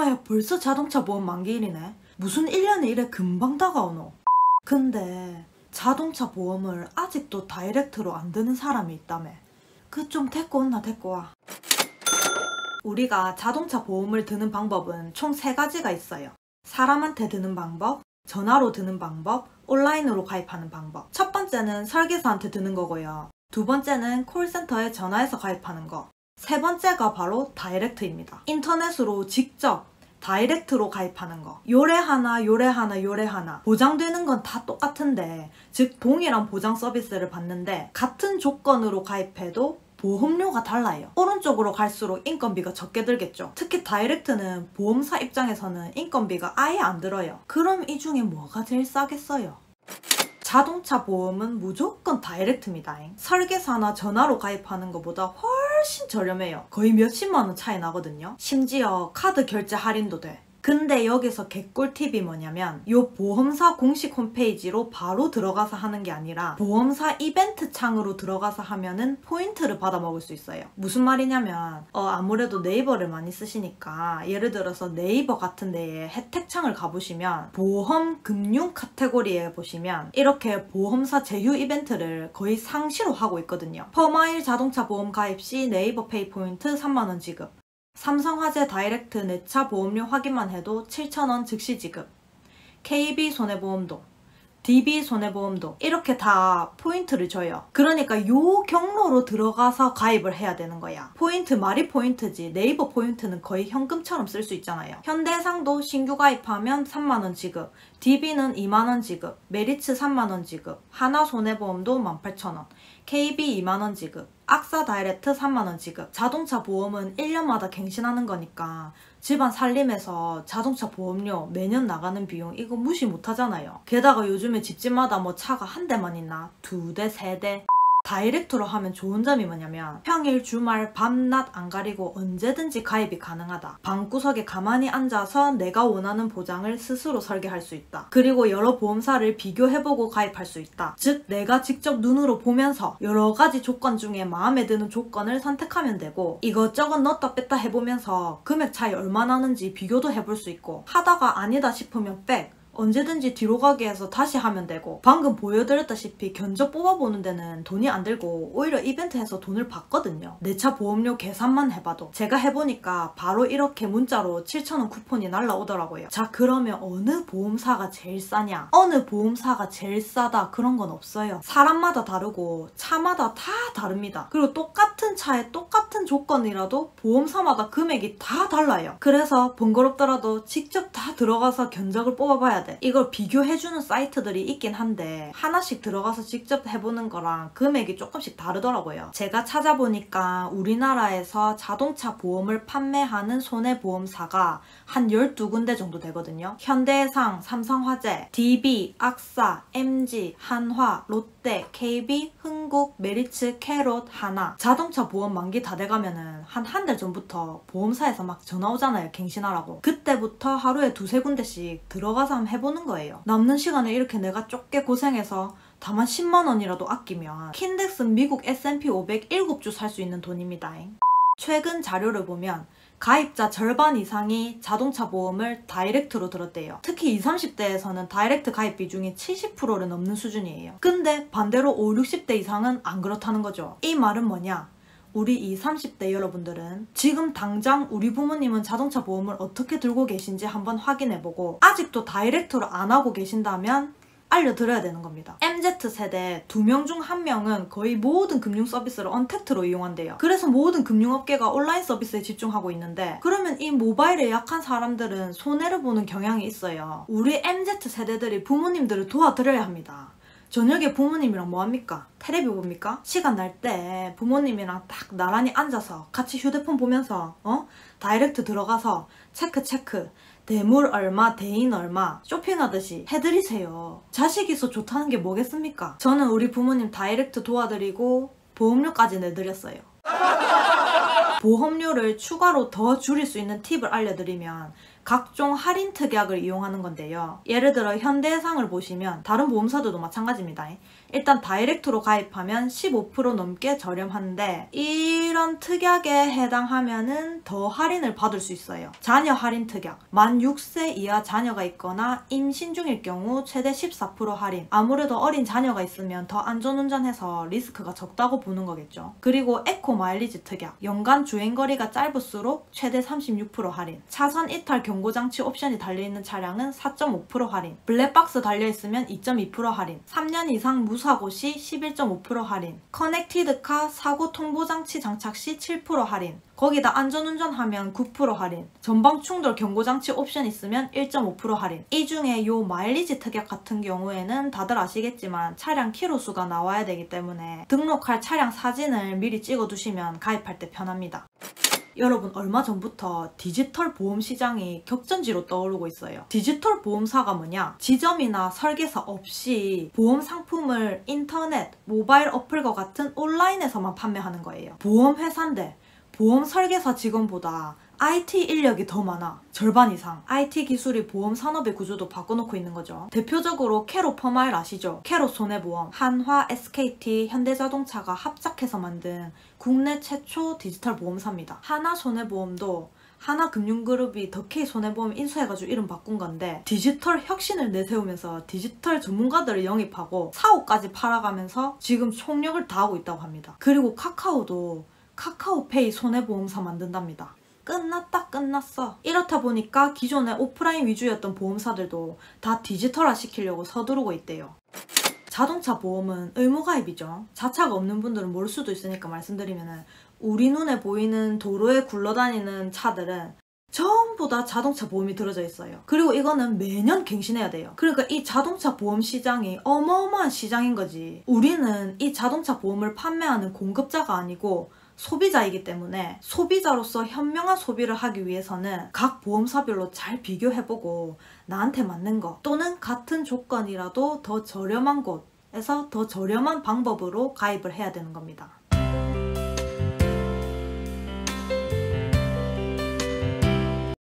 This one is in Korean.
엄마야, 벌써 자동차 보험 만기일이네. 무슨 1년에 이래 금방 다가오노. 근데 자동차 보험을 아직도 다이렉트로 안 드는 사람이 있다며. 그 좀 데리고 온나 데리고 와. 우리가 자동차 보험을 드는 방법은 총 3가지가 있어요. 사람한테 드는 방법, 전화로 드는 방법, 온라인으로 가입하는 방법. 첫 번째는 설계사한테 드는 거고요. 두 번째는 콜센터에 전화해서 가입하는 거. 세 번째가 바로 다이렉트입니다. 인터넷으로 직접 다이렉트로 가입하는 거. 요래 하나 요래 하나 요래 하나 보장되는 건 다 똑같은데, 즉 동일한 보장 서비스를 받는데 같은 조건으로 가입해도 보험료가 달라요. 오른쪽으로 갈수록 인건비가 적게 들겠죠. 특히 다이렉트는 보험사 입장에서는 인건비가 아예 안 들어요. 그럼 이 중에 뭐가 제일 싸겠어요? 자동차 보험은 무조건 다이렉트입니다. 설계사나 전화로 가입하는 것보다 훨씬 저렴해요. 거의 몇십만 원 차이 나거든요. 심지어 카드 결제 할인도 돼. 근데 여기서 개꿀팁이 뭐냐면, 요 보험사 공식 홈페이지로 바로 들어가서 하는 게 아니라 보험사 이벤트 창으로 들어가서 하면은 포인트를 받아 먹을 수 있어요. 무슨 말이냐면 아무래도 네이버를 많이 쓰시니까, 예를 들어서 네이버 같은 데에 혜택 창을 가보시면 보험 금융 카테고리에 보시면 이렇게 보험사 제휴 이벤트를 거의 상시로 하고 있거든요. 퍼마일 자동차 보험 가입 시 네이버 페이 포인트 3만원 지급, 삼성화재 다이렉트 내차 보험료 확인만 해도 7,000원 즉시 지급, KB 손해보험도, DB 손해보험도 이렇게 다 포인트를 줘요. 그러니까 요 경로로 들어가서 가입을 해야 되는 거야. 포인트 말이 포인트지 네이버 포인트는 거의 현금처럼 쓸 수 있잖아요. 현대해상도 신규 가입하면 3만원 지급, DB는 2만원 지급, 메리츠 3만원 지급, 하나손해보험도 18,000원, KB 2만원 지급, 악사 다이렉트 3만원 지급. 자동차 보험은 1년마다 갱신하는 거니까 집안 살림에서 자동차 보험료 매년 나가는 비용 이거 무시 못하잖아요. 게다가 요즘에 집집마다 뭐 차가 한 대만 있나? 2대, 3대? 다이렉트로 하면 좋은 점이 뭐냐면, 평일, 주말, 밤낮 안 가리고 언제든지 가입이 가능하다. 방구석에 가만히 앉아서 내가 원하는 보장을 스스로 설계할 수 있다. 그리고 여러 보험사를 비교해보고 가입할 수 있다. 즉 내가 직접 눈으로 보면서 여러 가지 조건 중에 마음에 드는 조건을 선택하면 되고, 이것저것 넣었다 뺐다 해보면서 금액 차이 얼마 나는지 비교도 해볼 수 있고, 하다가 아니다 싶으면 백, 언제든지 뒤로 가게 해서 다시 하면 되고, 방금 보여드렸다시피 견적 뽑아보는 데는 돈이 안 들고 오히려 이벤트해서 돈을 받거든요. 내 차 보험료 계산만 해봐도. 제가 해보니까 바로 이렇게 문자로 7,000원 쿠폰이 날라오더라고요. 자, 그러면 어느 보험사가 제일 싸냐? 어느 보험사가 제일 싸다 그런 건 없어요. 사람마다 다르고 차마다 다 다릅니다. 그리고 똑같은 차에 똑같은 조건이라도 보험사마다 금액이 다 달라요. 그래서 번거롭더라도 직접 다 들어가서 견적을 뽑아봐야 돼. 이걸 비교해주는 사이트들이 있긴 한데 하나씩 들어가서 직접 해보는 거랑 금액이 조금씩 다르더라고요. 제가 찾아보니까 우리나라에서 자동차 보험을 판매하는 손해보험사가 한 12군데 정도 되거든요. 현대해상, 삼성화재, DB, 악사, MG, 한화, 롯데, KB, 흥국, 메리츠, 캐롯, 하나. 자동차 보험 만기 다 돼가면은 한 달 전부터 보험사에서 막 전화 오잖아요. 갱신하라고. 그때부터 하루에 2-3군데씩 들어가서 한번 해보는 거예요. 남는 시간에 이렇게 내가 좁게 고생해서 다만 10만원이라도 아끼면 킨덱슨 미국 S&P 500 7주 살 수 있는 돈입니다. 최근 자료를 보면 가입자 절반 이상이 자동차 보험을 다이렉트로 들었대요. 특히 20, 30대에서는 다이렉트 가입 비중이 70%를 넘는 수준이에요. 근데 반대로 50, 60대 이상은 안 그렇다는 거죠. 이 말은 뭐냐? 우리 20, 30대 여러분들은 지금 당장 우리 부모님은 자동차 보험을 어떻게 들고 계신지 한번 확인해보고, 아직도 다이렉트로 안 하고 계신다면 알려드려야 되는 겁니다. MZ세대 2명 중 1명은 거의 모든 금융 서비스를 언택트로 이용한대요. 그래서 모든 금융업계가 온라인 서비스에 집중하고 있는데, 그러면 이 모바일에 약한 사람들은 손해를 보는 경향이 있어요. 우리 MZ세대들이 부모님들을 도와드려야 합니다. 저녁에 부모님이랑 뭐합니까? 테레비 봅니까? 시간 날 때 부모님이랑 딱 나란히 앉아서 같이 휴대폰 보면서 다이렉트 들어가서 체크 대물 얼마, 대인 얼마 쇼핑하듯이 해드리세요. 자식 있어 좋다는 게 뭐겠습니까? 저는 우리 부모님 다이렉트 도와드리고 보험료까지 내드렸어요. 보험료를 추가로 더 줄일 수 있는 팁을 알려드리면 각종 할인 특약을 이용하는 건데요. 예를 들어 현대해상을 보시면 다른 보험사들도 마찬가지입니다. 일단 다이렉트로 가입하면 15% 넘게 저렴한데 이런 특약에 해당하면은 더 할인을 받을 수 있어요. 자녀 할인 특약. 만 6세 이하 자녀가 있거나 임신 중일 경우 최대 14% 할인. 아무래도 어린 자녀가 있으면 더 안전운전해서 리스크가 적다고 보는 거겠죠. 그리고 에코 마일리지 특약. 연간 주행거리가 짧을수록 최대 36% 할인. 차선 이탈 경고장치 옵션이 달려있는 차량은 4.5% 할인. 블랙박스 달려있으면 2.2% 할인. 3년 이상 무사고 시 11.5% 할인. 커넥티드카 사고 통보장치 장착 시 7% 할인. 거기다 안전운전하면 9% 할인. 전방 충돌 경고장치 옵션 있으면 1.5% 할인. 이 중에 요 마일리지 특약 같은 경우에는 다들 아시겠지만 차량 키로수가 나와야 되기 때문에 등록할 차량 사진을 미리 찍어두시면 가입할 때 편합니다. 여러분, 얼마 전부터 디지털 보험 시장이 격전지로 떠오르고 있어요. 디지털 보험사가 뭐냐? 지점이나 설계사 없이 보험 상품을 인터넷, 모바일 어플과 같은 온라인에서만 판매하는 거예요. 보험회사인데 보험 설계사 직원보다 IT 인력이 더 많아. 절반 이상. IT 기술이 보험 산업의 구조도 바꿔놓고 있는 거죠. 대표적으로 캐로 퍼마일 아시죠? 캐로 손해보험, 한화, SKT, 현대자동차가 합작해서 만든 국내 최초 디지털 보험사입니다. 하나 손해보험도 하나금융그룹이 더케이 손해보험 인수해가지고 이름 바꾼 건데 디지털 혁신을 내세우면서 디지털 전문가들을 영입하고 사업까지 팔아가면서 지금 총력을 다하고 있다고 합니다. 그리고 카카오도 카카오페이 손해보험사 만든답니다. 끝났어. 이렇다 보니까 기존의 오프라인 위주였던 보험사들도 다 디지털화 시키려고 서두르고 있대요. 자동차 보험은 의무가입이죠. 자차가 없는 분들은 모를 수도 있으니까 말씀드리면은 우리 눈에 보이는 도로에 굴러다니는 차들은 전부 다 자동차 보험이 들어져 있어요. 그리고 이거는 매년 갱신해야 돼요. 그러니까 이 자동차 보험 시장이 어마어마한 시장인 거지. 우리는 이 자동차 보험을 판매하는 공급자가 아니고 소비자이기 때문에 소비자로서 현명한 소비를 하기 위해서는 각 보험사별로 잘 비교해보고 나한테 맞는 거 또는 같은 조건이라도 더 저렴한 곳에서 더 저렴한 방법으로 가입을 해야 되는 겁니다.